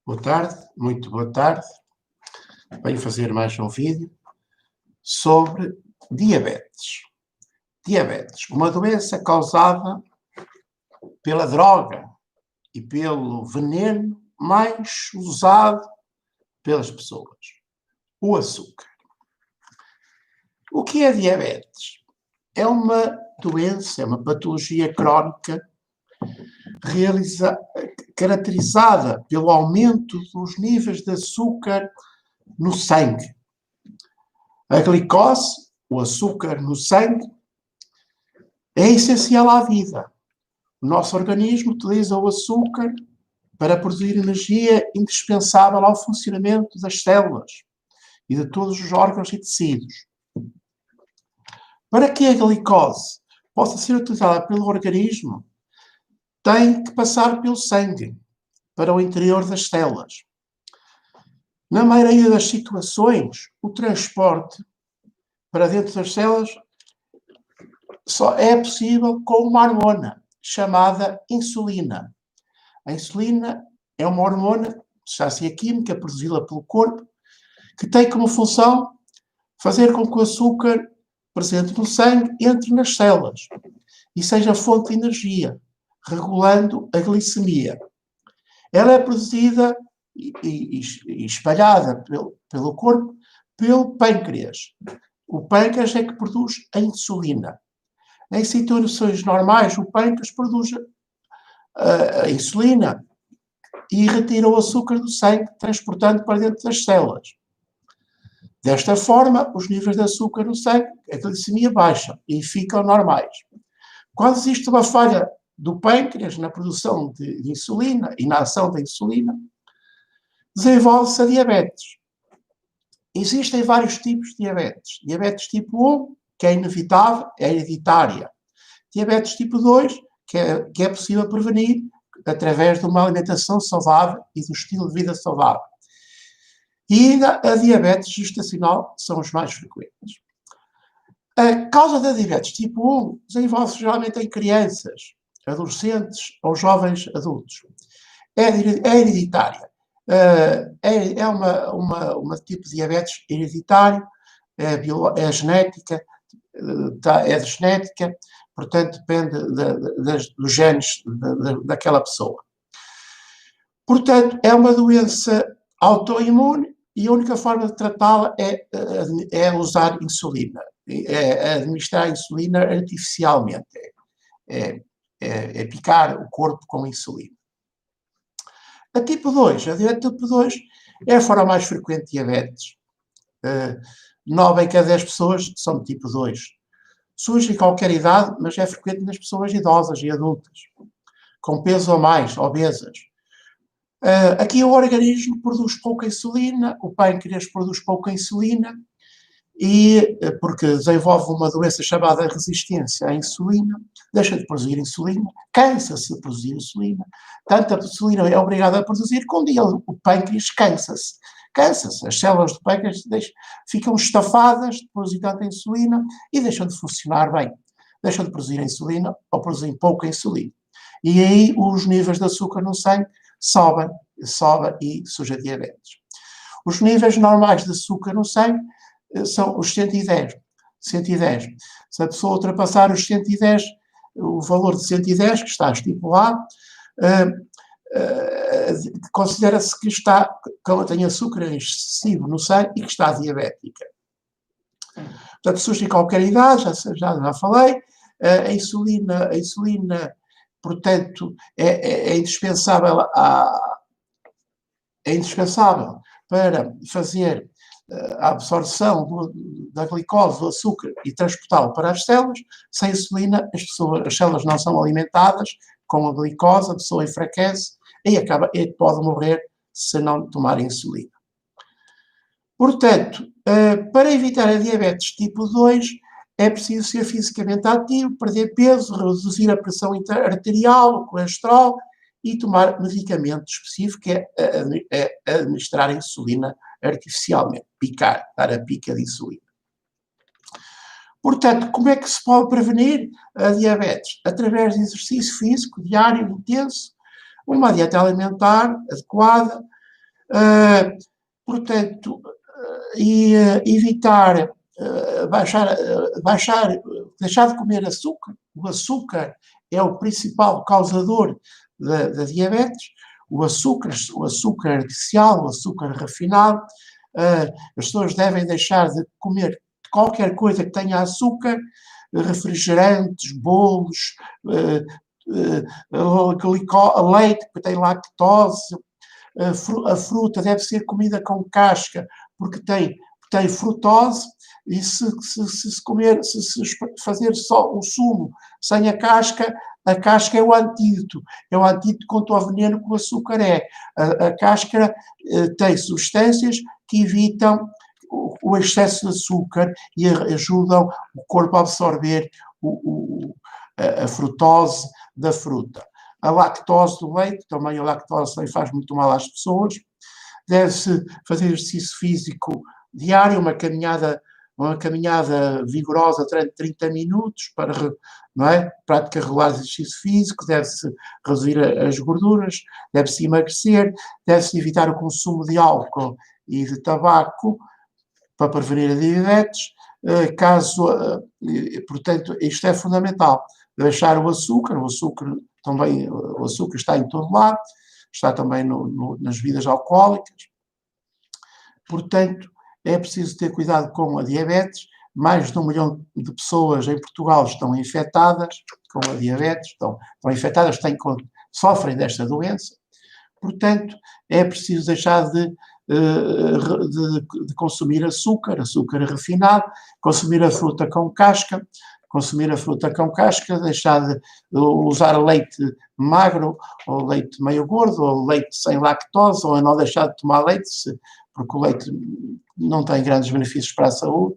Boa tarde, muito boa tarde. Venho fazer mais um vídeo sobre diabetes. Diabetes, uma doença causada pela droga e pelo veneno mais usado pelas pessoas, o açúcar. O que é diabetes? É uma doença, é uma patologia crónica caracterizada pelo aumento dos níveis de açúcar no sangue. A glicose, o açúcar no sangue, é essencial à vida. O nosso organismo utiliza o açúcar para produzir energia indispensável ao funcionamento das células e de todos os órgãos e tecidos. Para que a glicose possa ser utilizada pelo organismo, tem que passar pelo sangue, para o interior das células. Na maioria das situações, o transporte para dentro das células só é possível com uma hormona chamada insulina. A insulina é uma hormona, substância química produzida pelo corpo, que tem como função fazer com que o açúcar presente no sangue entre nas células e seja fonte de energia, regulando a glicemia. Ela é produzida e espalhada pelo corpo pelo pâncreas. O pâncreas é que produz a insulina. Em situações normais, o pâncreas produz a insulina e retira o açúcar do sangue, transportando para dentro das células. Desta forma, os níveis de açúcar no sangue, a glicemia baixa e ficam normais. Quando existe uma falha do pâncreas na produção de insulina e na ação da insulina, desenvolve-se a diabetes. Existem vários tipos de diabetes. Diabetes tipo 1, que é inevitável, é hereditária. Diabetes tipo 2, que é possível prevenir através de uma alimentação saudável e do estilo de vida saudável. E ainda a diabetes gestacional são os mais frequentes. A causa da diabetes tipo 1 desenvolve-se geralmente em crianças, adolescentes ou jovens adultos. É hereditária. É uma tipo de diabetes hereditário, é genética, é de genética, portanto depende dos genes daquela pessoa. Portanto, é uma doença autoimune e a única forma de tratá-la é usar insulina, é administrar insulina artificialmente, é picar o corpo com insulina. A diabetes tipo 2 é a forma mais frequente de diabetes. 9 em cada 10 pessoas são de tipo 2. Surge em qualquer idade, mas é frequente nas pessoas idosas e adultas, com peso a mais, obesas. Aqui o organismo produz pouca insulina, o pâncreas produz pouca insulina, e porque desenvolve uma doença chamada resistência à insulina, deixa de produzir insulina, cansa-se de produzir insulina, tanta insulina é obrigada a produzir que um dia o pâncreas cansa-se, as células do pâncreas ficam estafadas de produzir tanta insulina e deixam de funcionar bem, deixam de produzir insulina ou produzem pouca insulina. E aí os níveis de açúcar no sangue sobem e surge a diabetes. Os níveis normais de açúcar no sangue são os 110. Se a pessoa ultrapassar os 110, o valor de 110, que está estipulado, considera-se que tem açúcar excessivo no sangue e que está diabética. Portanto, surge em qualquer idade, já falei, a insulina, portanto, é indispensável para fazer a absorção da glicose, do açúcar e transportá-lo para as células. Sem insulina, as células não são alimentadas com a glicose, a pessoa enfraquece e pode morrer se não tomar insulina. Portanto, para evitar a diabetes tipo 2, é preciso ser fisicamente ativo, perder peso, reduzir a pressão arterial, o colesterol e tomar medicamento específico, que é administrar a insulina artificialmente, dar a pica de insulina. Portanto, como é que se pode prevenir a diabetes? Através de exercício físico diário intenso, uma dieta alimentar adequada, Portanto, evitar, deixar de comer açúcar. O açúcar é o principal causador da diabetes. O açúcar artificial, o açúcar refinado. As pessoas devem deixar de comer qualquer coisa que tenha açúcar, refrigerantes, bolos, leite que tem lactose. A fruta deve ser comida com casca, porque tem frutose, e se fazer só o sumo sem a casca é o antídoto contra o veneno que o açúcar é. A cáscara tem substâncias que evitam o excesso de açúcar e ajudam o corpo a absorver a frutose da fruta. A lactose do leite, também a lactose faz muito mal às pessoas. Deve-se fazer exercício físico diário, uma caminhada vigorosa durante 30 minutos, não é? Prática regular de exercício físico, deve-se reduzir as gorduras, deve-se emagrecer, deve-se evitar o consumo de álcool e de tabaco para prevenir a diabetes. Portanto, isto é fundamental. Deixar o açúcar também, o açúcar está em todo lado, está também nas bebidas alcoólicas. Portanto, é preciso ter cuidado com a diabetes. Mais de 1 milhão de pessoas em Portugal estão infectadas com a diabetes, estão infectadas, sofrem desta doença. Portanto, é preciso deixar de consumir açúcar refinado, consumir a fruta com casca, deixar de usar leite magro, ou leite meio gordo, ou leite sem lactose, ou não deixar de tomar leite, porque o leite não tem grandes benefícios para a saúde,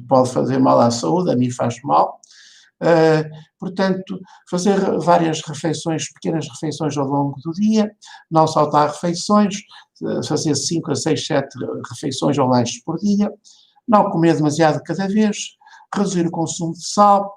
pode fazer mal à saúde, a mim faz mal. Portanto, fazer várias refeições, pequenas refeições ao longo do dia, não saltar refeições, fazer 5 a 6, 7 refeições ou lanches por dia, não comer demasiado cada vez, reduzir o consumo de sal,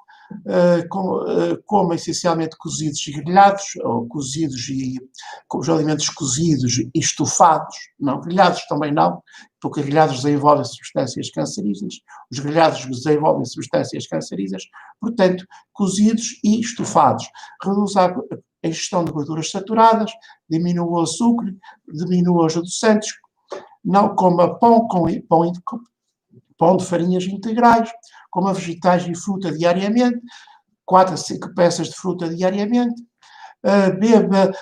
coma essencialmente cozidos e grelhados, ou os alimentos cozidos e estufados, não, grelhados também não, porque grelhados desenvolvem substâncias cancerígenas, os grelhados desenvolvem substâncias cancerígenas, portanto, cozidos e estufados. Reduz a ingestão de gorduras saturadas, diminua o açúcar, diminua os adoçantes, não coma pão de farinhas integrais, coma vegetais e fruta diariamente, 4 a 5 peças de fruta diariamente, beba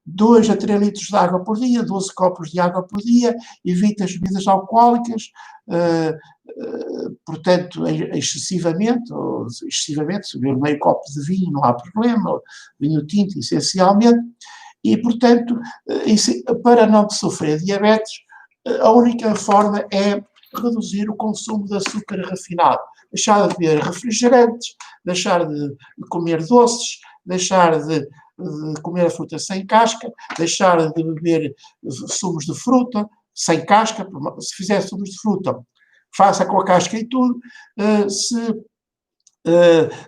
2 a 3 litros de água por dia, 12 copos de água por dia, evite as bebidas alcoólicas, portanto, excessivamente, se beber meio copo de vinho não há problema, vinho tinto essencialmente, e portanto, para não sofrer diabetes, a única forma é reduzir o consumo de açúcar refinado, deixar de beber refrigerantes, deixar de comer doces, deixar de comer a fruta sem casca, deixar de beber sumos de fruta sem casca. Se fizer sumos de fruta, faça com a casca e tudo. Se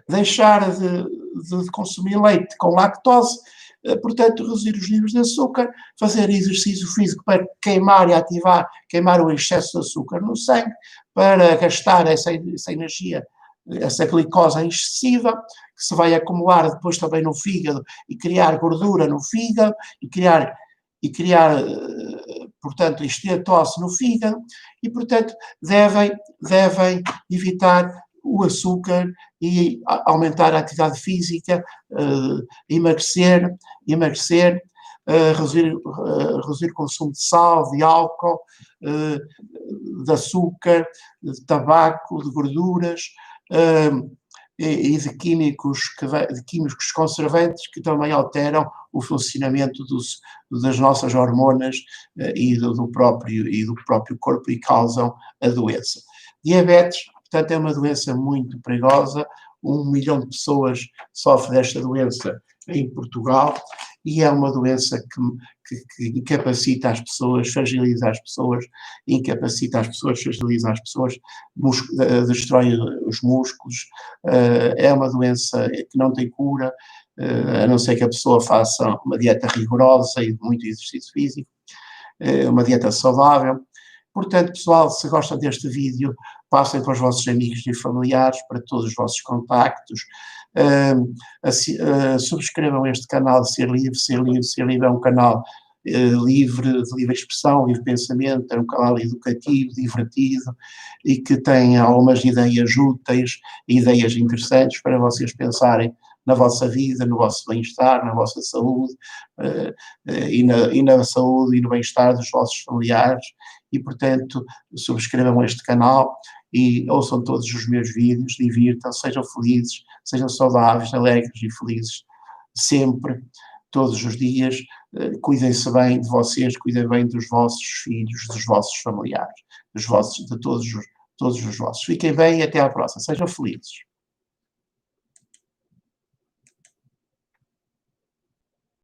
deixar de consumir leite com lactose, portanto, reduzir os níveis de açúcar, fazer exercício físico para queimar o excesso de açúcar no sangue, para gastar essa energia, essa glicose excessiva, que se vai acumular depois também no fígado e criar gordura no fígado e criar portanto, esteatose no fígado, e, portanto, devem evitar o açúcar e aumentar a atividade física, emagrecer, reduzir o consumo de sal, de álcool, de açúcar, de tabaco, de gorduras, e de químicos conservantes que também alteram o funcionamento das nossas hormonas e do próprio corpo e causam a doença. Diabetes, portanto, é uma doença muito perigosa. 1 milhão de pessoas sofrem desta doença em Portugal, e é uma doença que incapacita as pessoas, fragiliza as pessoas, destrói os músculos. É uma doença que não tem cura, a não ser que a pessoa faça uma dieta rigorosa e muito exercício físico. uma dieta saudável. Portanto, pessoal, se gostam deste vídeo, passem para os vossos amigos e familiares, para todos os vossos contactos. Subscrevam este canal Ser Livre. Ser Livre, Ser Livre é um canal livre, de livre expressão, livre pensamento, é um canal educativo, divertido e que tem algumas ideias úteis, ideias interessantes para vocês pensarem na vossa vida, no vosso bem-estar, na vossa saúde e na saúde e no bem-estar dos vossos familiares. E, portanto, subscrevam este canal e ouçam todos os meus vídeos, divirtam, sejam felizes, sejam saudáveis, alegres e felizes sempre, todos os dias. Cuidem-se bem de vocês, cuidem bem dos vossos filhos, dos vossos familiares, de todos os vossos. Fiquem bem e até à próxima. Sejam felizes.